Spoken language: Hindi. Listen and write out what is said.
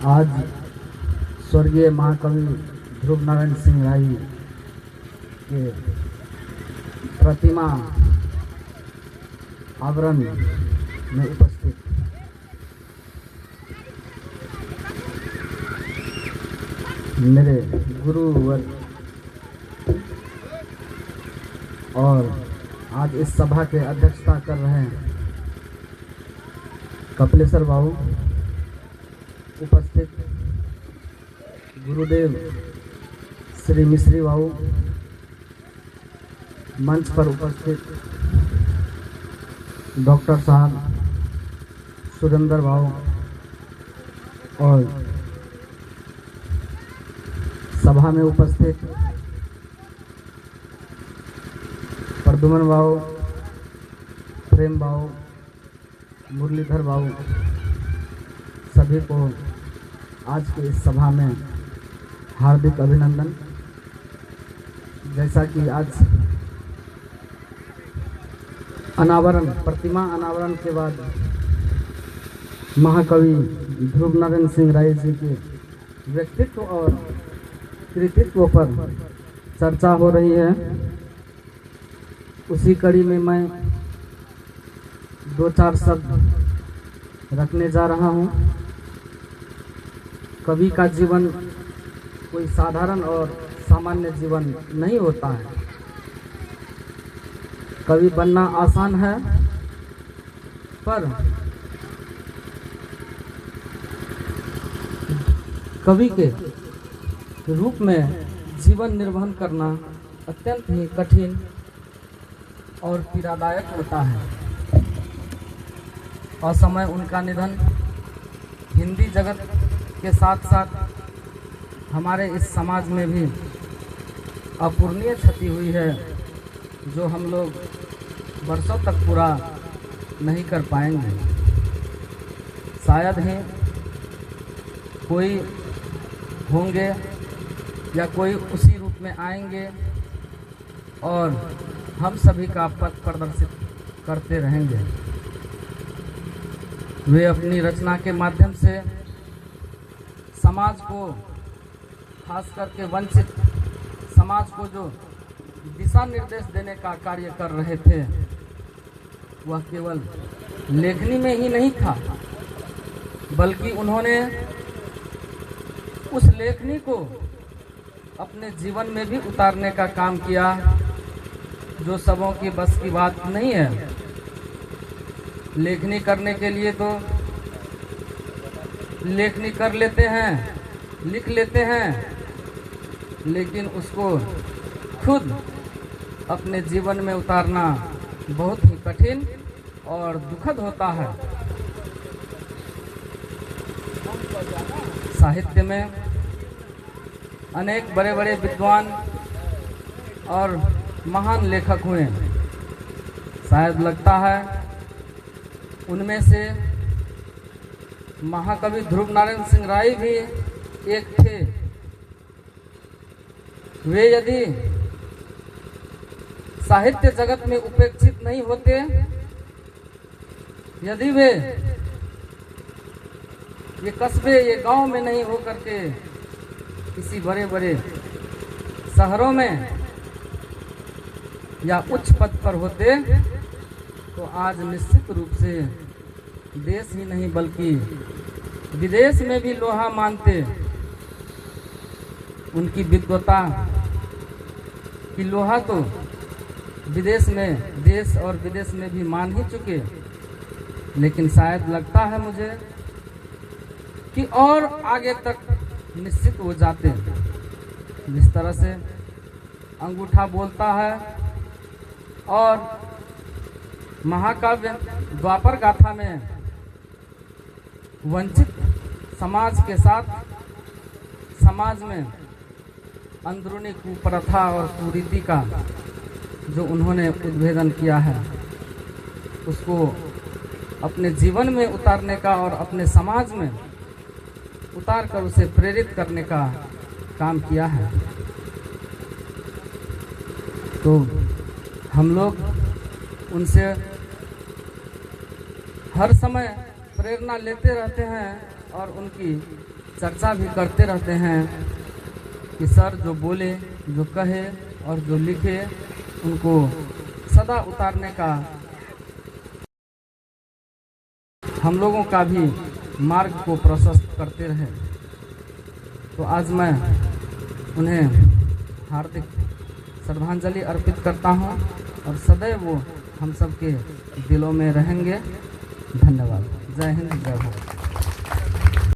आज स्वर्गीय महाकवि ध्रुव नारायण सिंह राय के प्रतिमा आवरण में उपस्थित मेरे गुरुवर और आज इस सभा के अध्यक्षता कर रहे हैं कपिलेश्वर बाबू, उपस्थित गुरुदेव श्री मिश्री बाबू, मंच पर उपस्थित डॉक्टर साहब सुरेंद्र बाबू और सभा में उपस्थित प्रद्युमन बाबू, प्रेम बाबू, मुरलीधर बाबू, सभी को आज के इस सभा में हार्दिक अभिनंदन। जैसा कि आज प्रतिमा अनावरण के बाद महाकवि ध्रुव नारायण सिंह राय जी के व्यक्तित्व और कृतित्व पर चर्चा हो रही है, उसी कड़ी में मैं दो चार शब्द रखने जा रहा हूँ। कवि का जीवन कोई साधारण और सामान्य जीवन नहीं होता है। कवि बनना आसान है, पर कवि के रूप में जीवन निर्वहन करना अत्यंत ही कठिन और पीड़ादायक होता है। असमय उनका निधन हिंदी जगत के साथ साथ हमारे इस समाज में भी अपूरणीय क्षति हुई है, जो हम लोग वर्षों तक पूरा नहीं कर पाएंगे। शायद ही कोई होंगे या कोई उसी रूप में आएंगे और हम सभी का पथ प्रदर्शित करते रहेंगे। वे अपनी रचना के माध्यम से समाज को, खास करके वंचित समाज को जो दिशा निर्देश देने का कार्य कर रहे थे, वह केवल लेखनी में ही नहीं था, बल्कि उन्होंने उस लेखनी को अपने जीवन में भी उतारने का काम किया, जो सबों की बस की बात नहीं है। लेखनी करने के लिए तो लेखनी कर लेते हैं, लिख लेते हैं, लेकिन उसको खुद अपने जीवन में उतारना बहुत ही कठिन और दुखद होता है। साहित्य में अनेक बड़े बड़े विद्वान और महान लेखक हुए। शायद लगता है उनमें से महाकवि ध्रुव नारायण सिंह राय भी एक थे। वे यदि साहित्य जगत में उपेक्षित नहीं होते, यदि वे ये कस्बे, ये गांव में नहीं हो करके किसी बड़े बड़े शहरों में या उच्च पद पर होते, तो आज निश्चित रूप से देश ही नहीं बल्कि विदेश में भी लोहा मानते। उनकी विद्वता की लोहा तो विदेश में, देश और विदेश में भी मान ही चुके। लेकिन शायद लगता है मुझे कि और आगे तक निश्चित हो जाते। जिस तरह से अंगूठा बोलता है और महाकाव्य द्वापर गाथा में वंचित समाज के साथ समाज में अंदरूनी कुप्रथा और कुरीति का जो उन्होंने उद्भेदन किया है, उसको अपने जीवन में उतारने का और अपने समाज में उतार कर उसे प्रेरित करने का काम किया है। तो हम लोग उनसे हर समय प्रेरणा लेते रहते हैं और उनकी चर्चा भी करते रहते हैं कि सर जो बोले, जो कहे और जो लिखे उनको सदा उतारने का हम लोगों का भी मार्ग को प्रशस्त करते रहे। तो आज मैं उन्हें हार्दिक श्रद्धांजलि अर्पित करता हूं और सदैव वो हम सबके दिलों में रहेंगे। धन्यवाद। जय हिंद, जय भारत।